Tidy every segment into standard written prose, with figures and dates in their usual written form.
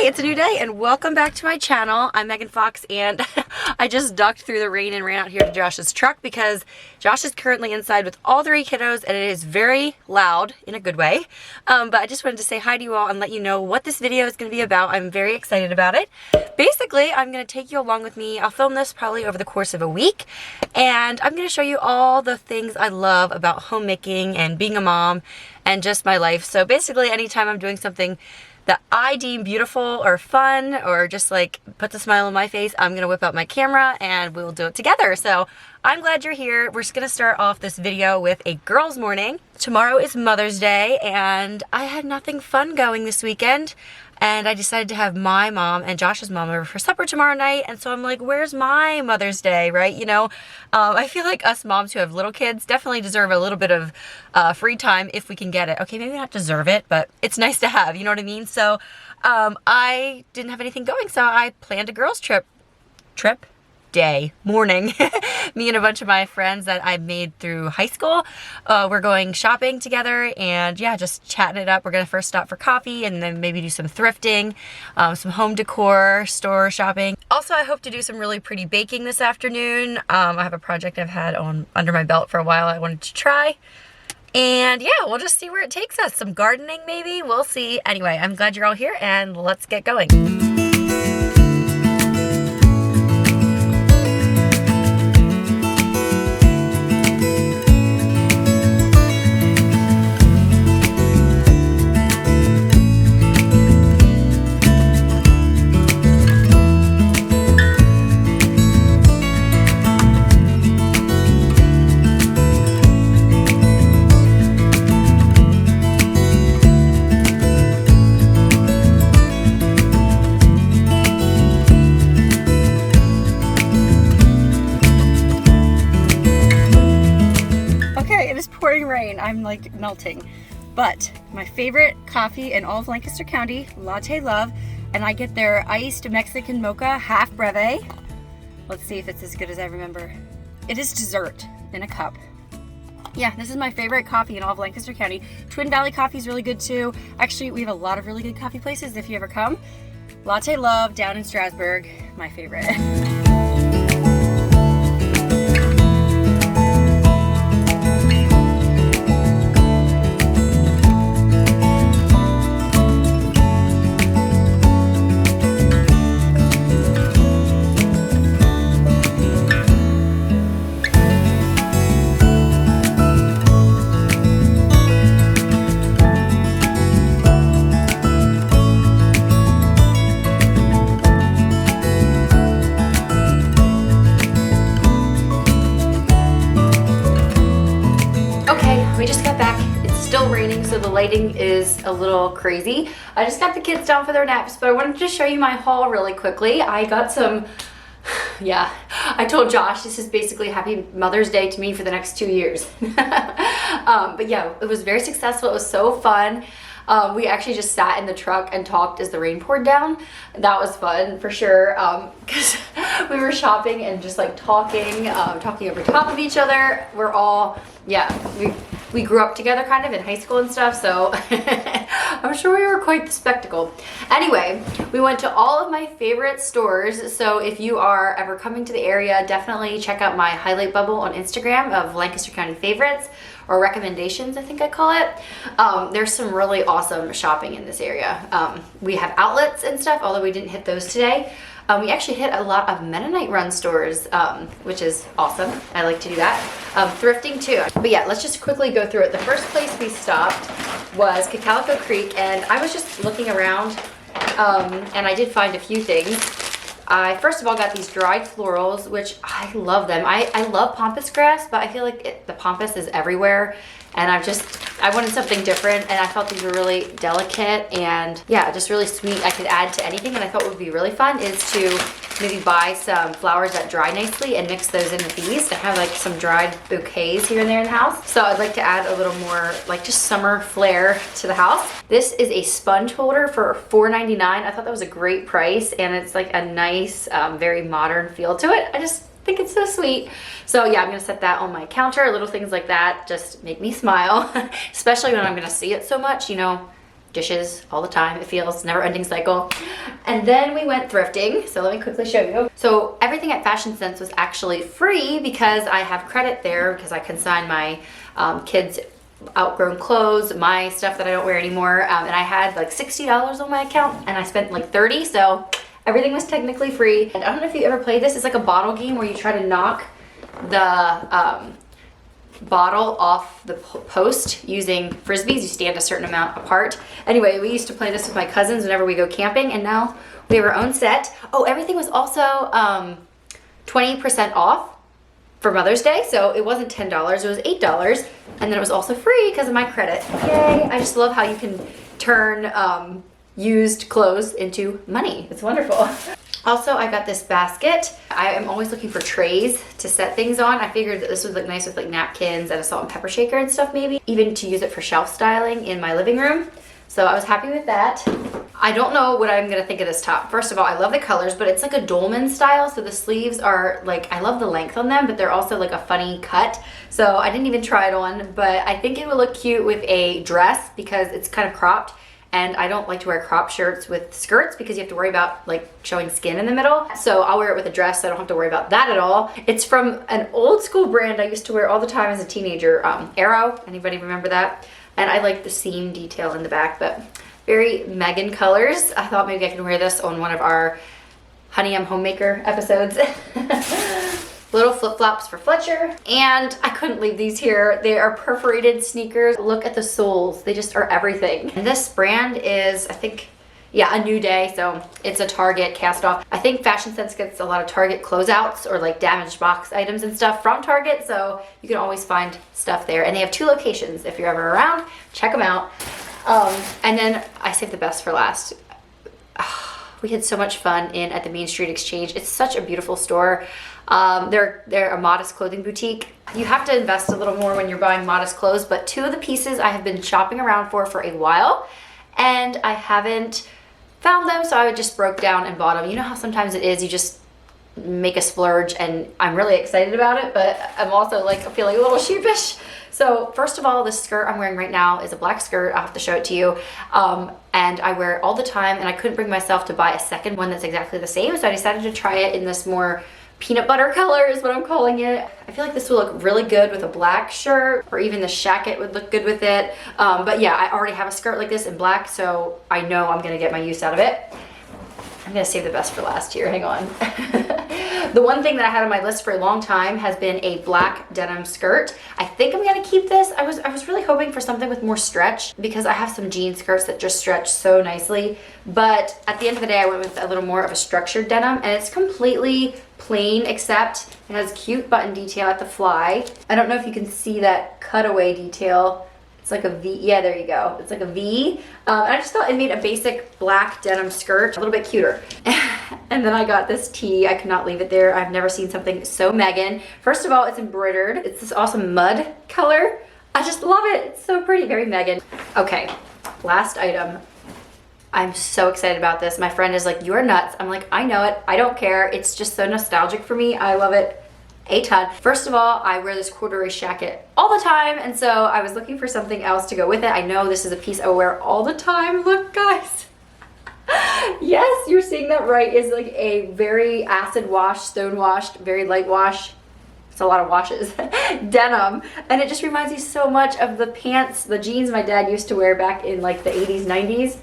It's a new day and welcome back to my channel. I'm Megan Fox and I just ducked through the rain and ran out here to Josh's truck because Josh is currently inside with all 3 kiddos and it is very loud in a good way. But I just wanted to say hi to you all and let you know what this video is going to be about. I'm very excited about it. Basically, I'm going to take you along with me. I'll film this probably over the course of a week and I'm going to show you all the things I love about homemaking and being a mom and just my life. So basically, anytime I'm doing something that I deem beautiful or fun or just like puts a smile on my face, I'm gonna whip out my camera and we'll do it together. So I'm glad you're here. We're just gonna start off this video with a girls' morning. Tomorrow is Mother's Day and I had nothing fun going this weekend. And I decided to have my mom and Josh's mom over for supper tomorrow night. And so I'm like, where's my Mother's Day, right? You know, I feel like us moms who have little kids definitely deserve a little bit of free time if we can get it. Okay, maybe not deserve it, but it's nice to have, you know what I mean? So I didn't have anything going, so I planned a girls' morning. Me and a bunch of my friends that I made through high school. We're going shopping together and yeah, just chatting it up. We're gonna first stop for coffee and then maybe do some thrifting, some home decor, store shopping. Also, I hope to do some really pretty baking this afternoon. I have a project I've had under my belt for a while I wanted to try. And yeah, we'll just see where it takes us. Some gardening maybe, we'll see. Anyway, I'm glad you're all here and let's get going. Rain. I'm like melting, but my favorite coffee in all of Lancaster County, Latte Love, and I get their iced Mexican mocha half breve. Let's see if it's as good as I remember. It is dessert in a cup. Yeah, this is my favorite coffee in all of Lancaster County. Twin Valley coffee is really good too. Actually, we have a lot of really good coffee places if you ever come. Latte Love down in Strasburg, my favorite. We just got back. It's still raining, so the lighting is a little crazy. I just got the kids down for their naps, but I wanted to show you my haul really quickly. I got some, yeah, I told Josh this is basically Happy Mother's Day to me for the next 2 years. But yeah, it was very successful. It was so fun. We actually just sat in the truck and talked as the rain poured down. That was fun for sure, because we were shopping and just like talking over top of each other. We're all, yeah, we grew up together kind of in high school and stuff, so I'm sure we were quite the spectacle. Anyway, we went to all of my favorite stores, so if you are ever coming to the area, definitely check out my highlight bubble on Instagram of Lancaster County favorites, or recommendations, I think I call it. There's some really awesome shopping in this area. We have outlets and stuff, although we didn't hit those today. We actually hit a lot of Mennonite run stores, which is awesome. I like to do that. Thrifting too. But yeah, let's just quickly go through it. The first place we stopped was Calico Creek, and I was just looking around, and I did find a few things. I first of all got these dried florals, which I love them. I love pampas grass, but I feel like the pampas is everywhere. And I wanted something different, and I thought these were really delicate and yeah, just really sweet. I could add to anything, and I thought would be really fun is to maybe buy some flowers that dry nicely and mix those in with these to have like some dried bouquets here and there in the house. So I'd like to add a little more like just summer flair to the house. This is a sponge holder for $4.99. I thought that was a great price, and it's like a nice, very modern feel to it. I just think it's so sweet. So yeah, I'm gonna set that on my counter. Little things like that just make me smile, especially when I'm gonna see it so much, you know. dishes all the time. It feels never ending cycle. And then we went thrifting. So let me quickly show you. So everything at Fashion Sense was actually free because I have credit there because I consign my kids' outgrown clothes, my stuff that I don't wear anymore. And I had like $60 on my account and I spent like 30. So everything was technically free. And I don't know if you ever played this. It's like a bottle game where you try to knock the bottle off the post using frisbees. You stand a certain amount apart. Anyway, we used to play this with my cousins whenever we go camping, and now we have our own set. Oh, everything was also 20% off for Mother's Day, so it wasn't $10, it was $8, and then it was also free because of my credit. Yay! I just love how you can turn used clothes into money. It's wonderful. Also, I got this basket. I am always looking for trays to set things on. I figured that this would look nice with like napkins and a salt and pepper shaker and stuff maybe. Even to use it for shelf styling in my living room. So I was happy with that. I don't know what I'm gonna think of this top. First of all, I love the colors, but it's like a dolman style. So the sleeves are like, I love the length on them, but they're also like a funny cut. So I didn't even try it on, but I think it would look cute with a dress because it's kind of cropped. And I don't like to wear crop shirts with skirts because you have to worry about like showing skin in the middle. So I'll wear it with a dress so I don't have to worry about that at all. It's from an old school brand I used to wear all the time as a teenager, Arrow. Anybody remember that? And I like the seam detail in the back, but very Megan colors. I thought maybe I could wear this on one of our Honey, I'm Homemaker episodes. Little flip-flops for Fletcher. And I couldn't leave these here. They are perforated sneakers. Look at the soles. They just are everything. And this brand is, I think, yeah, a New Day. So it's a Target cast off. I think Fashion Sense gets a lot of Target closeouts or like damaged box items and stuff from Target. So you can always find stuff there. And they have 2 locations. If you're ever around, check them out. And then I saved the best for last. We had so much fun at the Main Street Exchange. It's such a beautiful store. They're a modest clothing boutique. You have to invest a little more when you're buying modest clothes, but 2 of the pieces I have been shopping around for a while, and I haven't found them, so I just broke down and bought them. You know how sometimes it is, you just make a splurge, and I'm really excited about it, but I'm also like feeling a little sheepish. So first of all, this skirt I'm wearing right now is a black skirt. I'll have to show it to you. And I wear it all the time, and I couldn't bring myself to buy a second one that's exactly the same, so I decided to try it in this more peanut butter color is what I'm calling it. I feel like this will look really good with a black shirt, or even the shacket would look good with it. But yeah, I already have a skirt like this in black, so I know I'm gonna get my use out of it. I'm gonna save the best for last here, hang on. The one thing that I had on my list for a long time has been a black denim skirt. I think I'm gonna keep this. I was really hoping for something with more stretch because I have some jean skirts that just stretch so nicely. But at the end of the day, I went with a little more of a structured denim, and it's completely plain except it has cute button detail at the fly. I don't know if you can see that cutaway detail. It's like a V, yeah, there you go. It's like a V. I just thought it made a basic black denim skirt a little bit cuter. And then I got this tee. I could not leave it there. I've never seen something so Megan. First of all, it's embroidered. It's this awesome mud color. I just love it. It's so pretty, very Megan. Okay, last item. I'm so excited about this. My friend is like, you are nuts. I'm like, I know it. I don't care. It's just so nostalgic for me. I love it a ton. First of all, I wear this corduroy shacket all the time, and so I was looking for something else to go with it. I know this is a piece I wear all the time. Look, guys. Yes, you're seeing that right. It's like a very acid wash, stone washed, very light wash. It's a lot of washes. Denim. And it just reminds me so much of the pants, the jeans my dad used to wear back in like the 80s, 90s.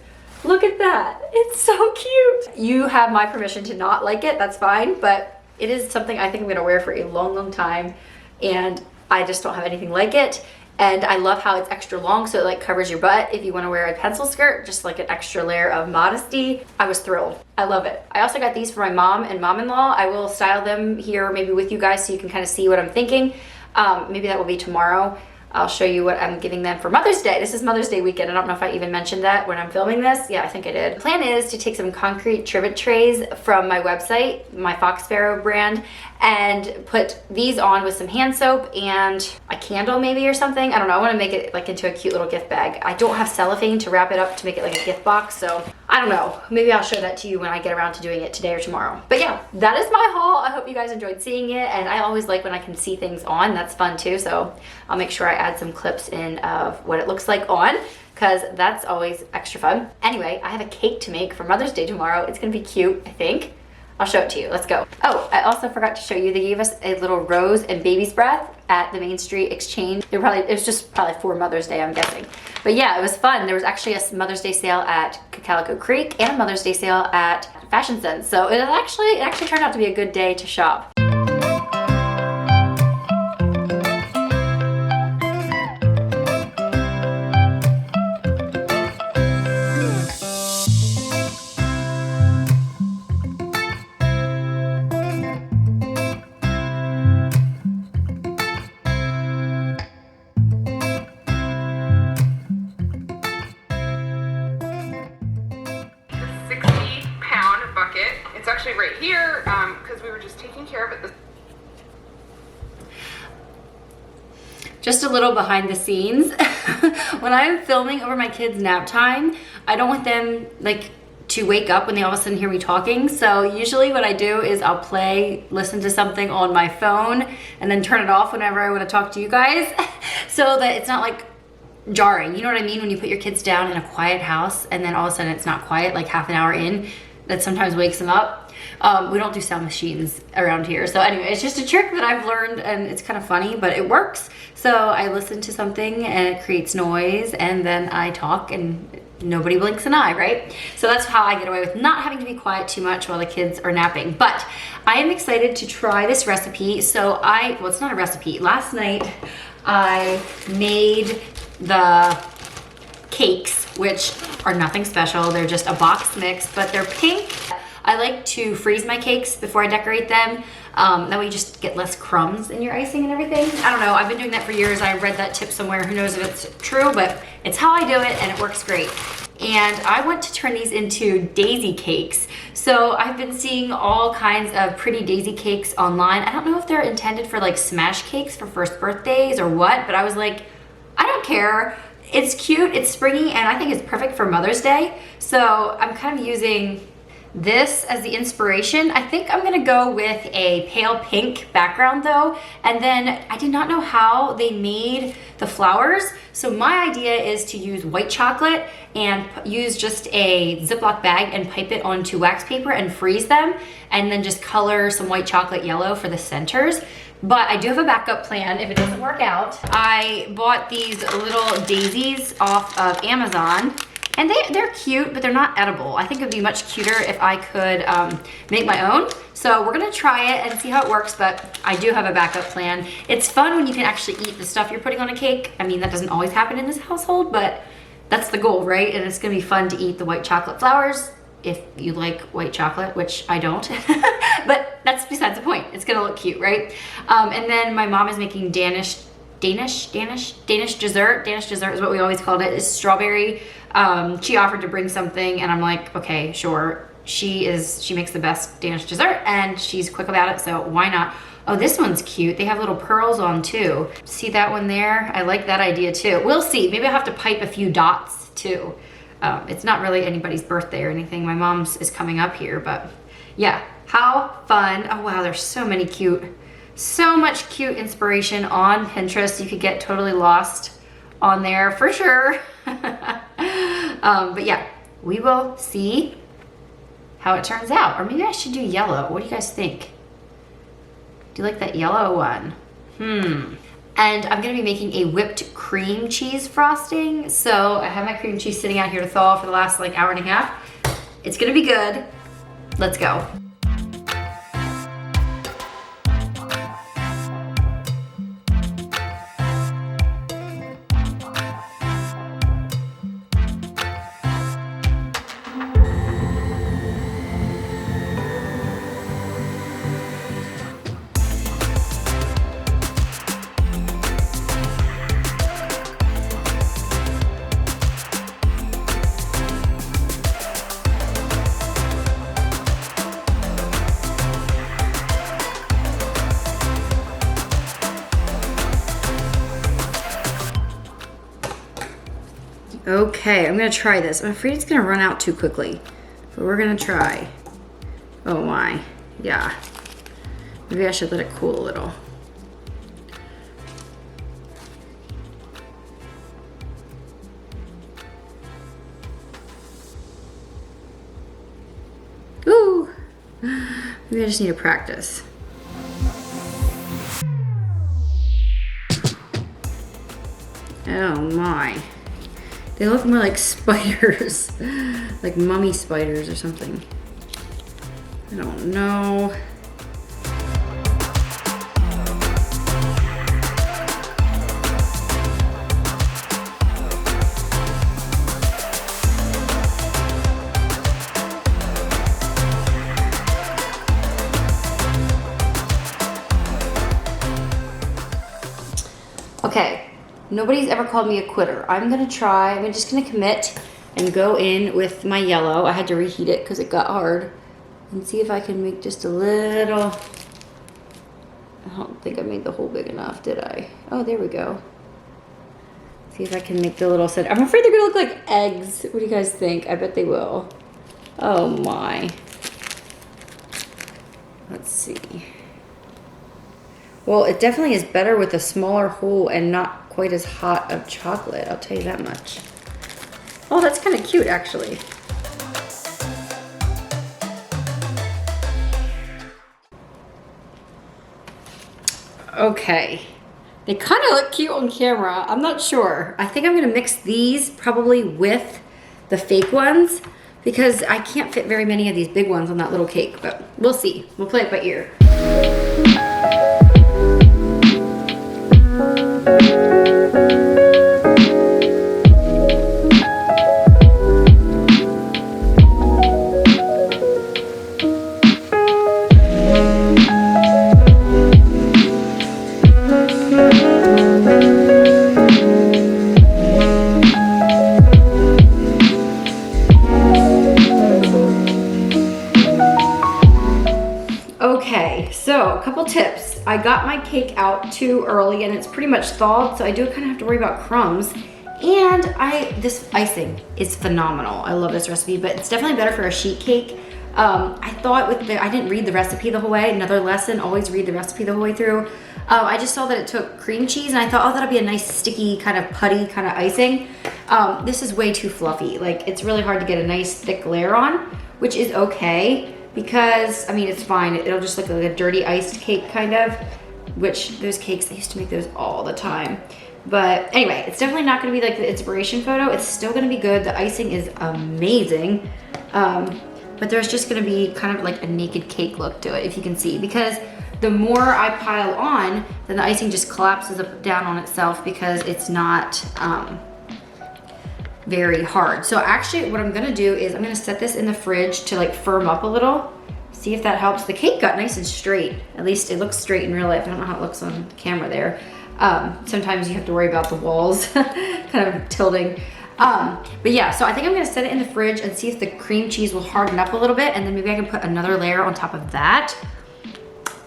Look at that. It's so cute. You have my permission to not like it. That's fine. But it is something I think I'm gonna wear for a long, long time, and I just don't have anything like it. And I love how it's extra long, so it like covers your butt if you wanna wear a pencil skirt, just like an extra layer of modesty. I was thrilled. I love it. I also got these for my mom and mom-in-law. I will style them here maybe with you guys so you can kind of see what I'm thinking. Maybe that will be tomorrow. I'll show you what I'm giving them for Mother's Day. This is Mother's Day weekend. I don't know if I even mentioned that when I'm filming this. Yeah, I think I did. The plan is to take some concrete trivet trays from my website, my Fox Sparrow brand, and put these on with some hand soap and a candle maybe or something. I don't know. I want to make it like into a cute little gift bag. I don't have cellophane to wrap it up to make it like a gift box, so I don't know. Maybe I'll show that to you when I get around to doing it today or tomorrow. But yeah, that is my haul. I hope you guys enjoyed seeing it. And I always like when I can see things on. That's fun too. So I'll make sure I add some clips in of what it looks like on, because that's always extra fun. Anyway, I have a cake to make for Mother's Day tomorrow. It's gonna be cute, I think. I'll show it to you. Let's go. Oh, I also forgot to show you, they gave us a little rose and baby's breath at the Main Street Exchange. It was just probably for Mother's Day, I'm guessing. But yeah, it was fun. There was actually a Mother's Day sale at Calico Creek and a Mother's Day sale at Fashion Sense. So it actually turned out to be a good day to shop. 60-pound bucket. It's actually right here because we were just taking care of it. Just a little behind the scenes. When I'm filming over my kids' nap time, I don't want them to wake up when they all of a sudden hear me talking. So usually what I do is I'll listen to something on my phone and then turn it off whenever I want to talk to you guys so that it's not jarring. You know what I mean? When you put your kids down in a quiet house and then all of a sudden it's not quiet, like half an hour in, that sometimes wakes them up. We don't do sound machines around here. So anyway, it's just a trick that I've learned and it's kind of funny, but it works. So I listen to something and it creates noise and then I talk and nobody blinks an eye, right? So that's how I get away with not having to be quiet too much while the kids are napping. But I am excited to try this recipe. So well, it's not a recipe. Last night I made the cakes, which are nothing special. They're just a box mix, but they're pink. I like to freeze my cakes before I decorate them. That way you just get less crumbs in your icing and everything. I don't know, I've been doing that for years. I read that tip somewhere, who knows if it's true, but it's how I do it and it works great. And I want to turn these into daisy cakes. So I've been seeing all kinds of pretty daisy cakes online. I don't know if they're intended for smash cakes for first birthdays or what, but I was like, I don't care. It's cute, it's springy, and I think it's perfect for Mother's Day. So I'm kind of using this as the inspiration. I think I'm gonna go with a pale pink background though, and then I did not know how they made the flowers, so my idea is to use white chocolate and use just a Ziploc bag and pipe it onto wax paper and freeze them, and then just color some white chocolate yellow for the centers. But I do have a backup plan if it doesn't work out. I bought these little daisies off of Amazon, and they're cute, but they're not edible. I think it would be much cuter if I could make my own. So we're gonna try it and see how it works, but I do have a backup plan. It's fun when you can actually eat the stuff you're putting on a cake. I mean, that doesn't always happen in this household, but that's the goal, right? And it's gonna be fun to eat the white chocolate flowers if you like white chocolate, which I don't. But that's besides the point. It's gonna look cute, right? And then my mom is making Danish dessert. Danish dessert is what we always called it. It's strawberry. She offered to bring something and I'm like, okay, sure. She makes the best Danish dessert and she's quick about it, so why not? Oh, this one's cute. They have little pearls on too. See that one there? I like that idea too. We'll see. Maybe I'll have to pipe a few dots too. It's not really anybody's birthday or anything. My mom's is coming up here, but yeah, how fun. Oh wow, there's so much cute inspiration on Pinterest. You could get totally lost on there for sure. But yeah, we will see how it turns out. Or maybe I should do yellow. What do you guys think? Do you like that yellow one? And I'm gonna be making a whipped cream cheese frosting. So I have my cream cheese sitting out here to thaw for the last hour and a half. It's gonna be good. Let's go. Okay, I'm gonna try this. I'm afraid it's gonna run out too quickly, but we're gonna try. Oh my, yeah. Maybe I should let it cool a little. Ooh, maybe I just need to practice. Oh my. They look more like spiders, like mummy spiders or something. I don't know. Okay, nobody's ever called me a quitter. I'm gonna try, I'm just gonna commit and go in with my yellow. I had to reheat it because it got hard. And see if I can make just a little, I don't think I made the hole big enough, did I? Oh, there we go. See if I can make the little set. I'm afraid they're gonna look like eggs. What do you guys think? I bet they will. Oh my. Let's see. Well, it definitely is better with a smaller hole and not quite as hot of chocolate, I'll tell you that much. Oh, that's kind of cute actually. Okay, they kind of look cute on camera. I'm not sure. I think I'm gonna mix these probably with the fake ones because I can't fit very many of these big ones on that little cake, but we'll see. We'll play it by ear. Okay, so a couple tips. I got my cake out too early and it's pretty much thawed, so I do kind of have to worry about crumbs. And this icing is phenomenal. I love this recipe, but it's definitely better for a sheet cake. I thought I didn't read the recipe the whole way. Another lesson, always read the recipe the whole way through. I just saw that it took cream cheese and I thought, oh, that'll be a nice sticky kind of putty kind of icing. This is way too fluffy. Like it's really hard to get a nice thick layer on, which is okay. Because, I mean, it's fine. It'll just look like a dirty iced cake kind of, which those cakes, I used to make those all the time. But anyway, it's definitely not gonna be like the inspiration photo. It's still gonna be good. The icing is amazing. But there's just gonna be kind of like a naked cake look to it, if you can see. Because the more I pile on, then the icing just collapses down on itself because it's not, very hard. So actually what I'm gonna do is I'm gonna set this in the fridge to like firm up a little, see if that helps. The cake got nice and straight. At least it looks straight in real life. I don't know how it looks on camera there. Sometimes you have to worry about the walls kind of tilting. But yeah, so I think I'm gonna set it in the fridge and see if the cream cheese will harden up a little bit and then maybe I can put another layer on top of that.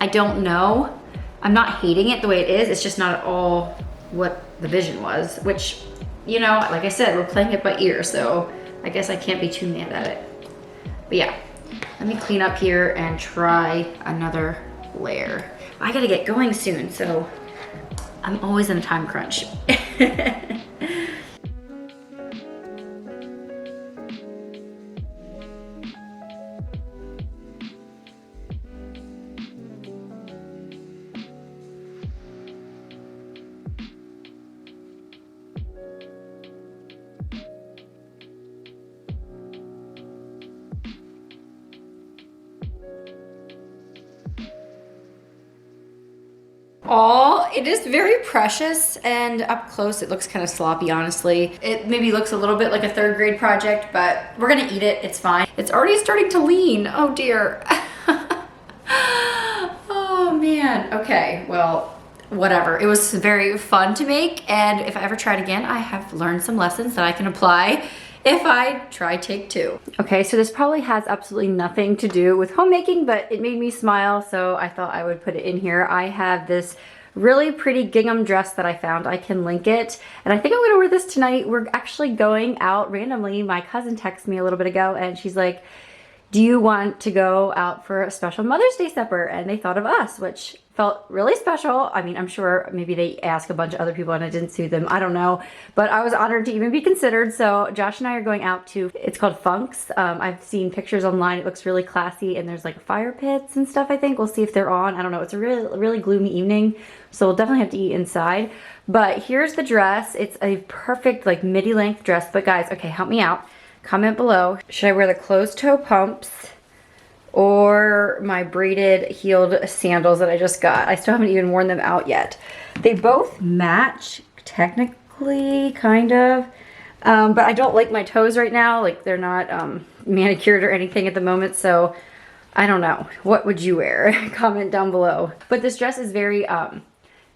I don't know. I'm not hating it the way it is. It's just not at all what the vision was, which, you know, like I said, we're playing it by ear, so I guess I can't be too mad at it. But yeah, let me clean up here and try another layer. I gotta get going soon, so I'm always in a time crunch. Oh, it is very precious, and up close it looks kind of sloppy, honestly. It maybe looks a little bit like a third grade project, but we're gonna eat it, it's fine. It's already starting to lean, oh dear. Oh man, okay, well, whatever. It was very fun to make, and if I ever try it again, I have learned some lessons that I can apply if I try take two. Okay, so this probably has absolutely nothing to do with homemaking, but it made me smile, so I thought I would put it in here. I have this really pretty gingham dress that I found. I can link it. And I think I'm gonna wear this tonight. We're actually going out randomly. My cousin texted me a little bit ago and she's like, do you want to go out for a special Mother's Day supper? And they thought of us, which felt really special. I mean, I'm sure maybe they asked a bunch of other people and I didn't see them. I don't know. But I was honored to even be considered. So Josh and I are going out to, it's called Funk's. I've seen pictures online. It looks really classy and there's like fire pits and stuff, I think. We'll see if they're on. I don't know. It's a really gloomy evening. So we'll definitely have to eat inside. But here's the dress. It's a perfect like midi length dress. But guys, okay, help me out. Comment below. Should I wear the closed toe pumps or my braided heeled sandals that I just got? I still haven't even worn them out yet. They both match technically, kind of. But I don't like my toes right now. Like they're not manicured or anything at the moment. So I don't know. What would you wear? Comment down below. But this dress is very,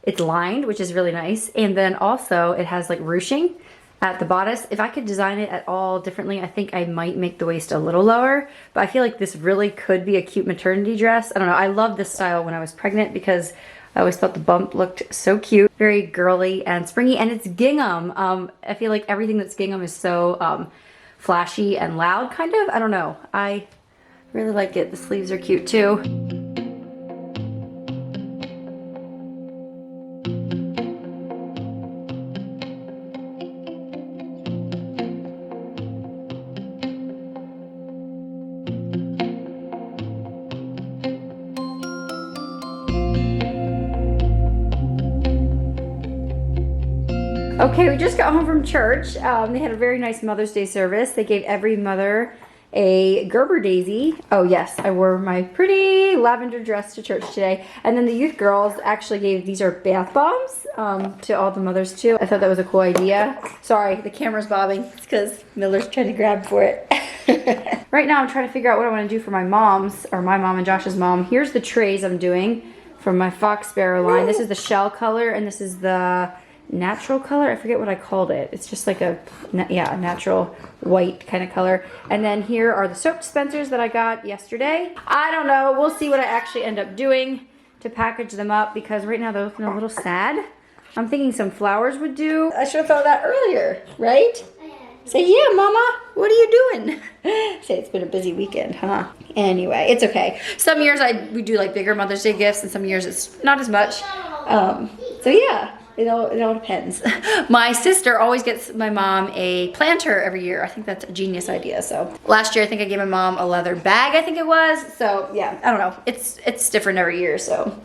it's lined, which is really nice. And then also it has like ruching at the bodice. If I could design it at all differently, I think I might make the waist a little lower, but I feel like this really could be a cute maternity dress. I don't know, I loved this style when I was pregnant because I always thought the bump looked so cute. Very girly and springy, and it's gingham. I feel like everything that's gingham is so flashy and loud, kind of. I don't know, I really like it. The sleeves are cute too. Okay, we just got home from church. They had a very nice Mother's Day service. They gave every mother a Gerber daisy. Oh yes, I wore my pretty lavender dress to church today. And then the youth girls actually gave, these are bath bombs to all the mothers too. I thought that was a cool idea. Sorry, the camera's bobbing. It's because Miller's trying to grab for it. Right now I'm trying to figure out what I want to do for my mom's, or my mom and Josh's mom. Here's the trays I'm doing from my Fox Sparrow line. This is the shell color and this is the natural color. I forget what I called it. It's just like a, yeah, natural white kind of color. And then here are the soap dispensers that I got yesterday. I don't know. We'll see what I actually end up doing to package them up because right now they're looking a little sad. I'm thinking some flowers would do. I should have thought of that earlier, right? Say, yeah, mama, what are you doing? Say, it's been a busy weekend, huh? Anyway, it's okay. Some years we do like bigger Mother's Day gifts and some years it's not as much. So yeah. It all depends. My sister always gets my mom a planter every year. I think that's a genius idea. So last year I think I gave my mom a leather bag, I think it was. So yeah, I don't know. It's different every year. So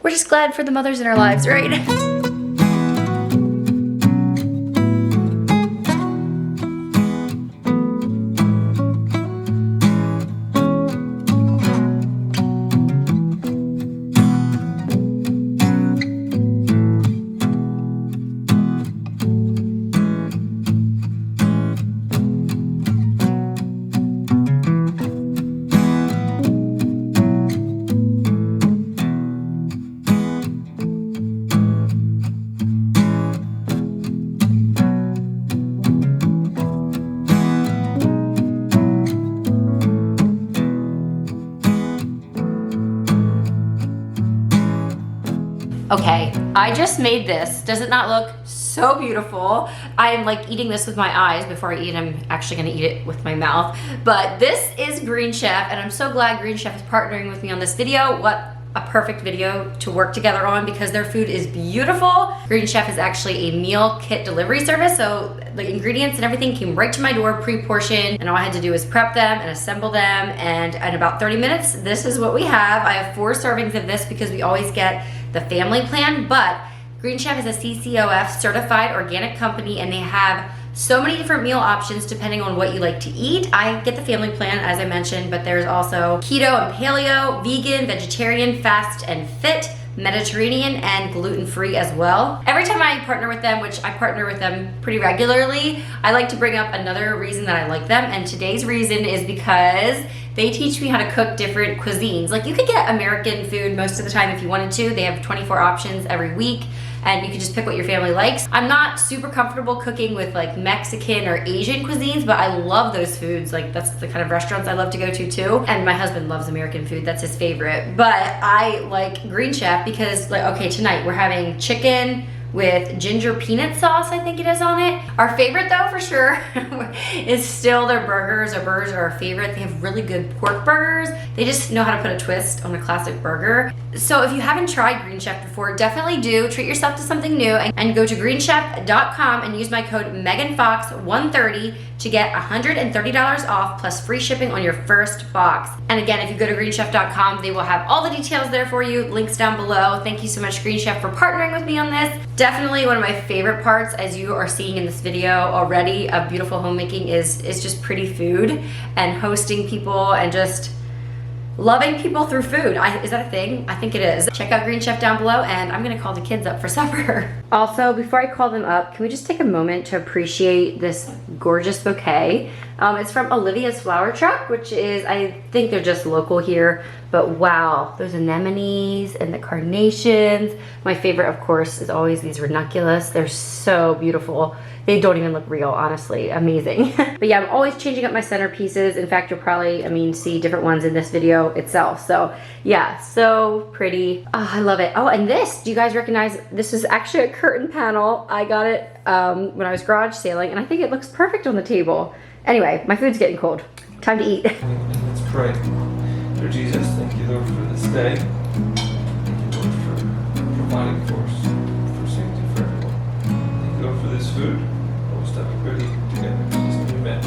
we're just glad for the mothers in our lives, right? Okay, I just made this. Does it not look so beautiful? I am like eating this with my eyes before I eat. I'm actually gonna eat it with my mouth. But this is Green Chef, and I'm so glad Green Chef is partnering with me on this video. What a perfect video to work together on because their food is beautiful. Green Chef is actually a meal kit delivery service, so the ingredients and everything came right to my door pre-portioned, and all I had to do was prep them and assemble them, and in about 30 minutes, this is what we have. I have 4 servings of this because we always get the family plan, but Green Chef is a CCOF certified organic company and they have so many different meal options depending on what you like to eat. I get the family plan as I mentioned, but there's also keto and paleo, vegan, vegetarian, fast and fit, Mediterranean, and gluten-free as well. Every time I partner with them, which I partner with them pretty regularly, I like to bring up another reason that I like them, and today's reason is because They teach me how to cook different cuisines. Like, you could get American food most of the time if you wanted to. They have 24 options every week, and you can just pick what your family likes. I'm not super comfortable cooking with like Mexican or Asian cuisines, but I love those foods. Like, that's the kind of restaurants I love to go to too. And my husband loves American food, that's his favorite. But I like Green Chef because, like, okay, tonight we're having chicken with ginger peanut sauce, I think it is, on it. Our favorite though, for sure, is still their burgers. Our burgers are our favorite. They have really good pork burgers. They just know how to put a twist on a classic burger. So if you haven't tried Green Chef before, definitely do. Treat yourself to something new and go to greenchef.com and use my code meganfox130 to get $130 off plus free shipping on your first box. And again, if you go to greenchef.com, they will have all the details there for you, links down below. Thank you so much, Green Chef, for partnering with me on this. Definitely one of my favorite parts, as you are seeing in this video already, of beautiful homemaking is just pretty food and hosting people and just loving people through food. Is that a thing? I think it is. Check out Green Chef down below, and I'm gonna call the kids up for supper. Also, before I call them up, can we just take a moment to appreciate this gorgeous bouquet? It's from Olivia's Flower Truck, which is, I think they're just local here, but wow, those anemones and the carnations. My favorite, of course, is always these ranunculus. They're so beautiful. They don't even look real, honestly. Amazing. But yeah, I'm always changing up my centerpieces. In fact, you'll probably, see different ones in this video itself. So yeah, so pretty. Oh, I love it. Oh, and this, do you guys recognize, this is actually a curtain panel. I got it when I was garage sailing, and I think it looks perfect on the table. Anyway, my food's getting cold. Time to eat. Let's pray. Dear Jesus, thank you, Lord, for this day. Thank you, Lord, for providing for us, for safety for everyone. Thank you, Lord, for this food. Always have a good evening together. In Jesus' name, amen.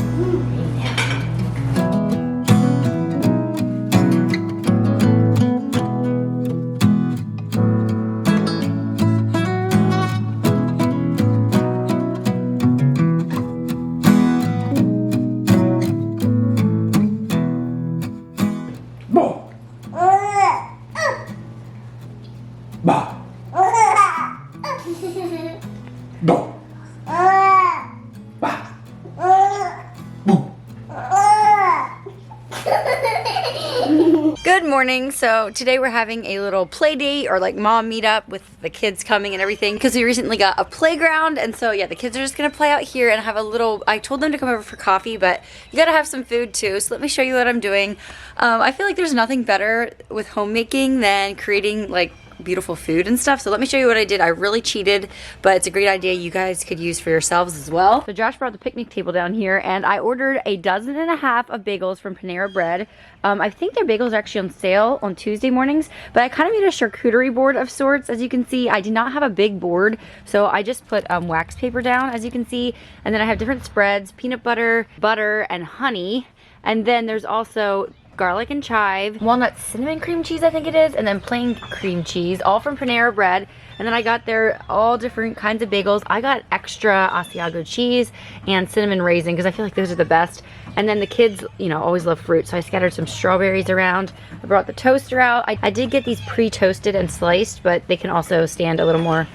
Good morning. So today we're having a little play date, or like mom meetup with the kids coming and everything, because we recently got a playground. And so yeah, the kids are just gonna play out here and have a little, I told them to come over for coffee, but you gotta have some food too. So let me show you what I'm doing. I feel like there's nothing better with homemaking than creating like beautiful food and stuff. So let me show you what I did. I really cheated, but it's a great idea you guys could use for yourselves as well. So Josh brought the picnic table down here, and I ordered 1.5 dozen of bagels from Panera Bread. I think their bagels are actually on sale on Tuesday mornings, but I kind of made a charcuterie board of sorts. As you can see, I did not have a big board, so I just put wax paper down, as you can see, and then I have different spreads: peanut butter, butter, and honey. And then there's also garlic and chive, walnut cinnamon cream cheese, I think it is, and then plain cream cheese, all from Panera Bread. And then I got there all different kinds of bagels. I got extra Asiago cheese and cinnamon raisin because I feel like those are the best. And then the kids, always love fruit, so I scattered some strawberries around. I brought the toaster out. I did get these pre-toasted and sliced, but they can also stand a little more,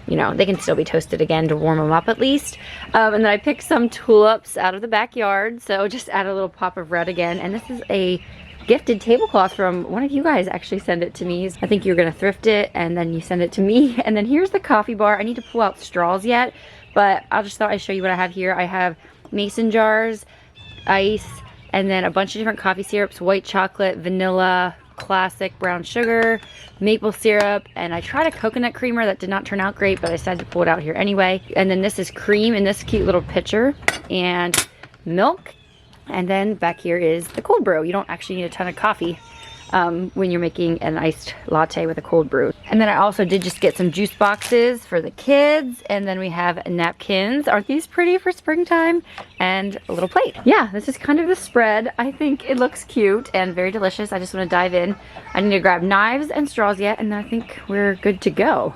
they can still be toasted again to warm them up at least. And then I picked some tulips out of the backyard, so just add a little pop of red again. And this is a gifted tablecloth from one of you guys. Actually sent it to me. I think you're gonna thrift it and then you send it to me. And then here's the coffee bar. I need to pull out straws yet, but I just thought I'd show you what I have here. I have mason jars, ice, and then a bunch of different coffee syrups: white chocolate, vanilla, classic brown sugar, maple syrup, and I tried a coconut creamer that did not turn out great, but I decided to pull it out here anyway. And then this is cream in this cute little pitcher, and milk. And then back here is the cold brew. You don't actually need a ton of coffee when you're making an iced latte with a cold brew. And then I also did just get some juice boxes for the kids. And then we have napkins. Aren't these pretty for springtime? And a little plate. Yeah, this is kind of the spread. I think it looks cute and very delicious. I just want to dive in. I need to grab knives and straws yet, and then I think we're good to go.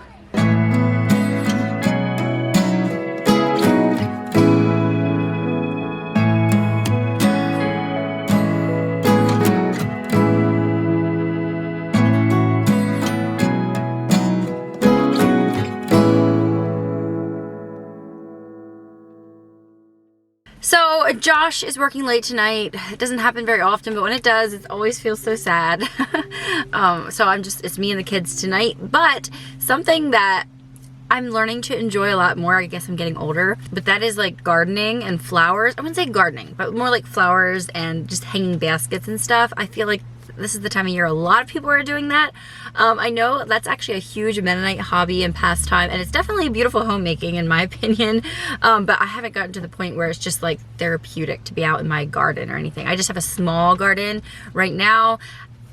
So Josh is working late tonight. It doesn't happen very often, but when it does, it always feels so sad. So it's me and the kids tonight. But something that I'm learning to enjoy a lot more, I guess I'm getting older, but that is like gardening and flowers. I wouldn't say gardening, but more like flowers and just hanging baskets and stuff. I feel like this is the time of year a lot of people are doing that. I know that's actually a huge Mennonite hobby and pastime, and it's definitely beautiful homemaking in my opinion, but I haven't gotten to the point where it's just like therapeutic to be out in my garden or anything. I just have a small garden right now.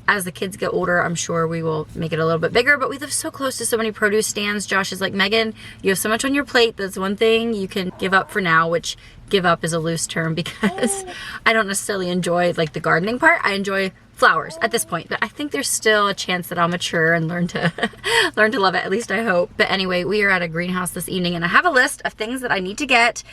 As the kids get older, I'm sure we will make it a little bit bigger, but we live so close to so many produce stands. Josh is like, Megan, you have so much on your plate. That's one thing you can give up for now, which give up is a loose term because I don't necessarily enjoy like the gardening part. I enjoy flowers at this point, but I think there's still a chance that I'll mature and learn to love it, at least I hope. But anyway, we are at a greenhouse this evening and I have a list of things that I need to get.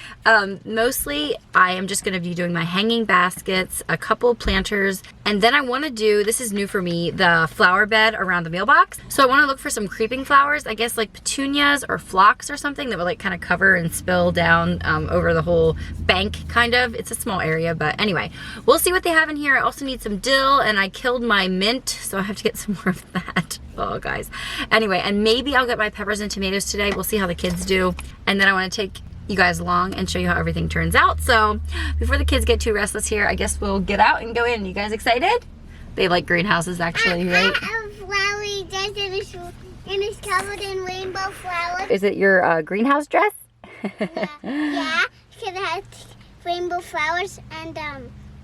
Mostly I am just going to be doing my hanging baskets, a couple planters, and then I want to do, this is new for me, the flower bed around the mailbox. So I want to look for some creeping flowers, I guess like petunias or phlox or something that would like kind of cover and spill down over the whole bank kind of. It's a small area, but anyway, we'll see what they have in here. I also need some dill, and I killed my mint, so I have to get some more of that. Oh guys. Anyway, and maybe I'll get my peppers and tomatoes today. We'll see how the kids do. And then I want to take you guys along and show you how everything turns out. So before the kids get too restless here, I guess we'll get out and go in. You guys excited? They like greenhouses actually, right? Flowery dress and it's covered in rainbow flowers. Is it your greenhouse dress? Yeah, because it has rainbow flowers and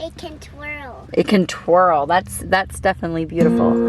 it can twirl. It can twirl. That's definitely beautiful.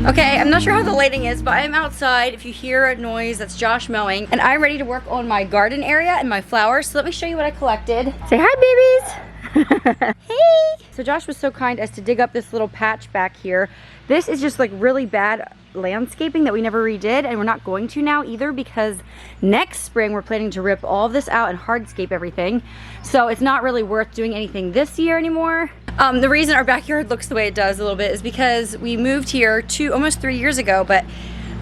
Okay, I'm not sure how the lighting is, but I'm outside. If you hear a noise, that's Josh mowing. And I'm ready to work on my garden area and my flowers. So let me show you what I collected. Say hi, babies. Hey. So Josh was so kind as to dig up this little patch back here. This is just like really bad landscaping that we never redid, and we're not going to now either because next spring we're planning to rip all of this out and hardscape everything. So it's not really worth doing anything this year anymore. The reason our backyard looks the way it does a little bit is because we moved here almost 3 years ago, but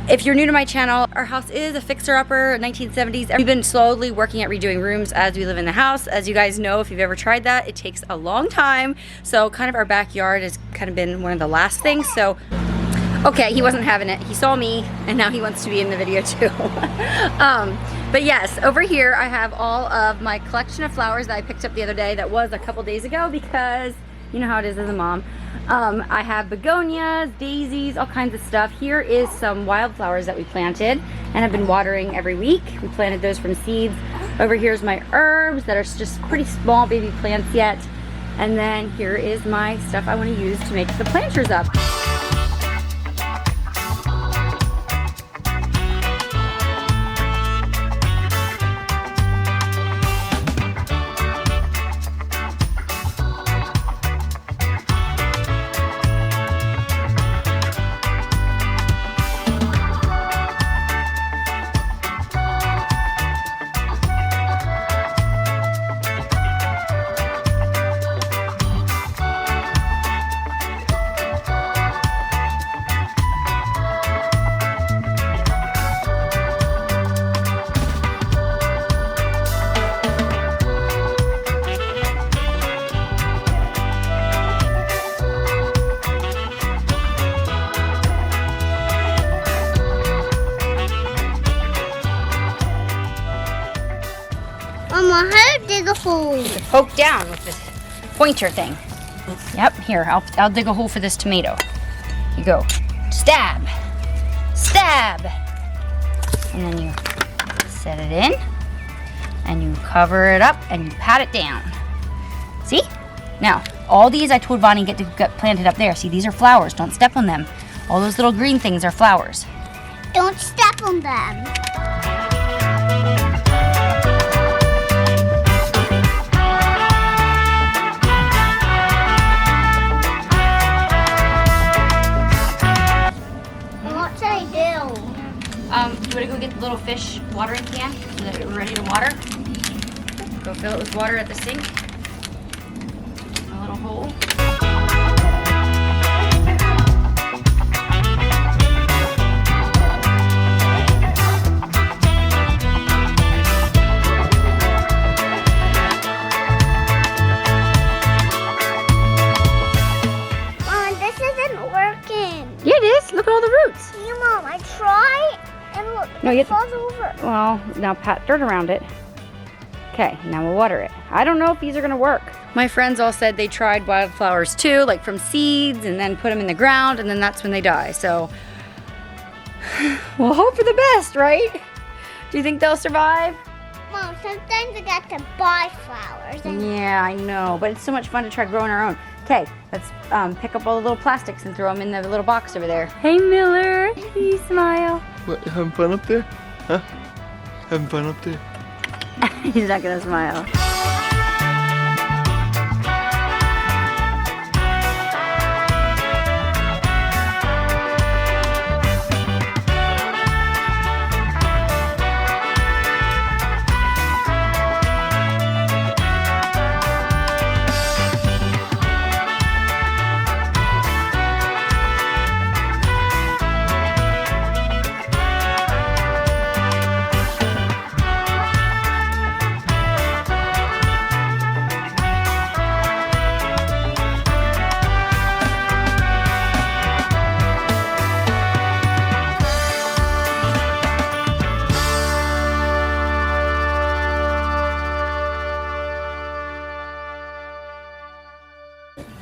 if you're new to my channel, our house is a fixer-upper, 1970s. We've been slowly working at redoing rooms as we live in the house. As you guys know, if you've ever tried that, it takes a long time. So kind of our backyard has kind of been one of the last things. So, okay, he wasn't having it. He saw me, and now he wants to be in the video too. But yes, over here I have all of my collection of flowers that I picked up the other day that was a couple days ago because you know how it is as a mom. I have begonias, daisies, all kinds of stuff. Here is some wildflowers that we planted and have been watering every week. We planted those from seeds. Over here is my herbs that are just pretty small baby plants yet. And then here is my stuff I want to use to make the planters up. Mama, how to dig a hole? Poke down with this pointer thing. Yep, here, I'll dig a hole for this tomato. You go, stab, stab. And then you set it in, and you cover it up, and you pat it down. See? Now, all these I told Bonnie get planted up there. See, these are flowers, don't step on them. All those little green things are flowers. Don't step on them. What should I do? You wanna go get the little fish watering can so that we're ready to water? Go fill it with water at the sink. A little hole. Mom, this isn't working. Yeah, it is. Look at all the roots. Yeah, Mom, I try and look, No, it you- falls over. Well, now pat dirt around it. Okay, now we'll water it. I don't know if these are gonna work. My friends all said they tried wildflowers too, like from seeds and then put them in the ground and then that's when they die. So we'll hope for the best, right? Do you think they'll survive? Mom, sometimes I got to buy flowers. And Yeah, I know, but it's so much fun to try growing our own. Okay, let's pick up all the little plastics and throw them in the little box over there. Hey Miller, you smile. What, having fun up there? Huh? Having fun up there? He's not gonna smile.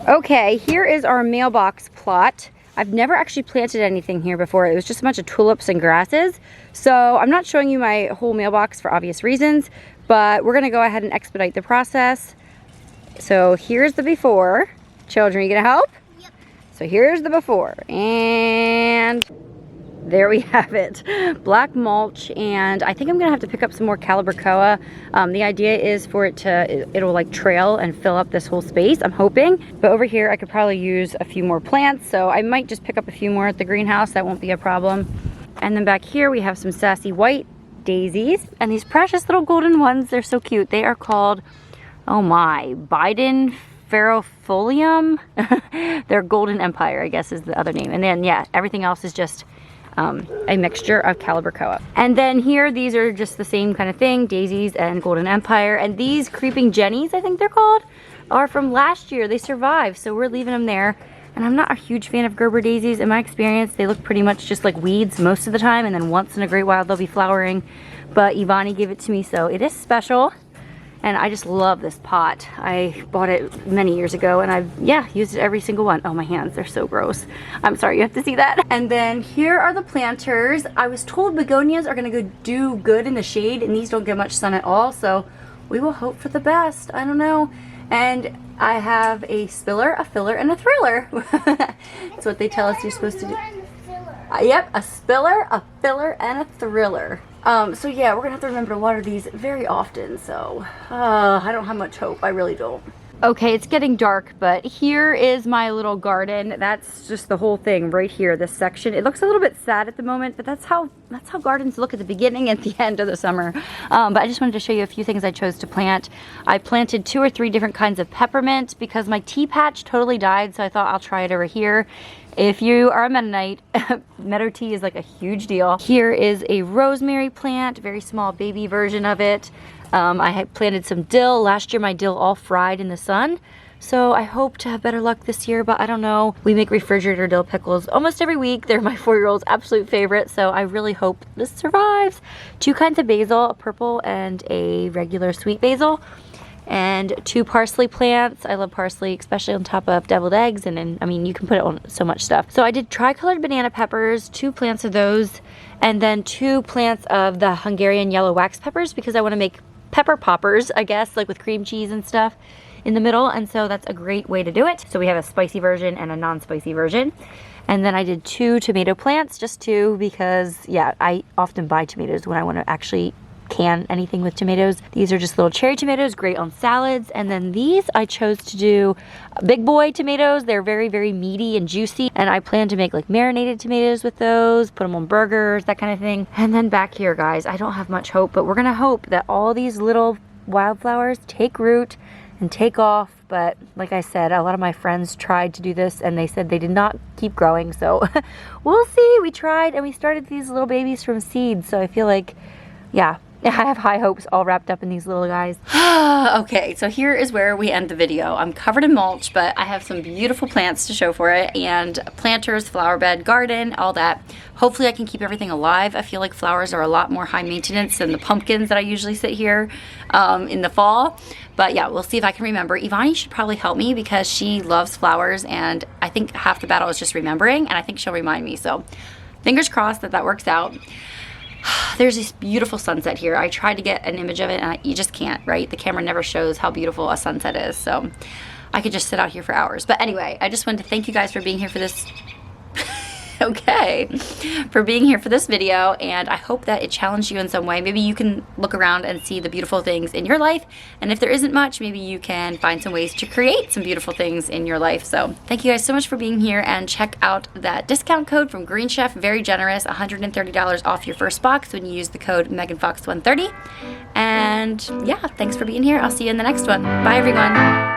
Okay, here is our mailbox plot. I've never actually planted anything here before. It was just a bunch of tulips and grasses. So I'm not showing you my whole mailbox for obvious reasons, but we're gonna go ahead and expedite the process. So here's the before. Children, you gonna help? Yep. So here's the before, and there we have it. Black mulch, and I think I'm gonna have to pick up some more Collab. The idea is for it'll like trail and fill up this whole space, I'm hoping. But over here I could probably use a few more plants, so I might just pick up a few more at the greenhouse. That won't be a problem. And then back here we have some sassy white daisies, and these precious little golden ones, they're so cute. They are called, oh my, Biden Ferrofolium. They're Golden Empire, I guess is the other name. And then yeah, everything else is just a mixture of Collab. And then here, these are just the same kind of thing, daisies and Golden Empire. And these creeping jennies, I think they're called, are from last year. They survived, so we're leaving them there. And I'm not a huge fan of Gerber daisies. In my experience, they look pretty much just like weeds most of the time, and then once in a great while they'll be flowering. But Evonnie gave it to me, so it is special. And I just love this pot. I bought it many years ago, and I've, yeah, used it every single one. Oh, my hands, they're so gross. I'm sorry, you have to see that. And then here are the planters. I was told begonias are gonna go do good in the shade, and these don't get much sun at all, so we will hope for the best. I don't know. And I have a spiller, a filler, and a thriller. That's what they tell us you're supposed to do. Yep, a spiller, a filler, and a thriller. So yeah, we're gonna have to remember to water these very often, so I don't have much hope. I really don't. Okay, it's getting dark, but here is my little garden. That's just the whole thing right here, this section. It looks a little bit sad at the moment, but that's how gardens look at the beginning and the end of the summer. But I just wanted to show you a few things I chose to plant. I planted 2 or 3 different kinds of peppermint because my tea patch totally died, so I thought I'll try it over here. If you are a Mennonite, meadow tea is like a huge deal. Here is a rosemary plant, very small baby version of it. I had planted some dill. Last year my dill all fried in the sun, So I hope to have better luck this year, but I don't know. We make refrigerator dill pickles almost every week. They're my 4-year-old's absolute favorite, so I really hope this survives. 2 kinds of basil, a purple and a regular sweet basil, and 2 parsley plants. I love parsley, especially on top of deviled eggs, and then, I mean, you can put it on so much stuff. So I did tricolored banana peppers, 2 plants of those, and then 2 plants of the Hungarian yellow wax peppers, because I want to make pepper poppers, I guess, like with cream cheese and stuff in the middle, and so that's a great way to do it. So we have a spicy version and a non-spicy version. And then I did 2 tomato plants, just 2, because yeah, I often buy tomatoes when I want to actually can anything with tomatoes. These are just little cherry tomatoes, great on salads. And then these I chose to do big boy tomatoes. They're very, very meaty and juicy, and I plan to make like marinated tomatoes with those, put them on burgers, that kind of thing. And then back here, guys, I don't have much hope, but we're gonna hope that all these little wildflowers take root and take off. But like I said, a lot of my friends tried to do this and they said they did not keep growing, so we'll see. We tried, and we started these little babies from seeds, so I feel like, yeah, I have high hopes all wrapped up in these little guys. Okay, so here is where we end the video. I'm covered in mulch, but I have some beautiful plants to show for it, and planters, flower bed, garden, all that. Hopefully I can keep everything alive. I feel like flowers are a lot more high maintenance than the pumpkins that I usually sit here in the fall. But yeah, we'll see if I can remember. Evonnie should probably help me because she loves flowers, and I think half the battle is just remembering, and I think she'll remind me. So fingers crossed that that works out. There's this beautiful sunset here. I tried to get an image of it, and you just can't, right? The camera never shows how beautiful a sunset is, so I could just sit out here for hours. But anyway, I just wanted to thank you guys for being here for this for being here for this video, and I hope that it challenged you in some way. Maybe you can look around and see the beautiful things in your life, and if there isn't much, maybe you can find some ways to create some beautiful things in your life. So thank you guys so much for being here, and check out that discount code from Green Chef. Very generous, $130 off your first box when you use the code meganfox130. And yeah, thanks for being here. I'll see you in the next one. Bye everyone.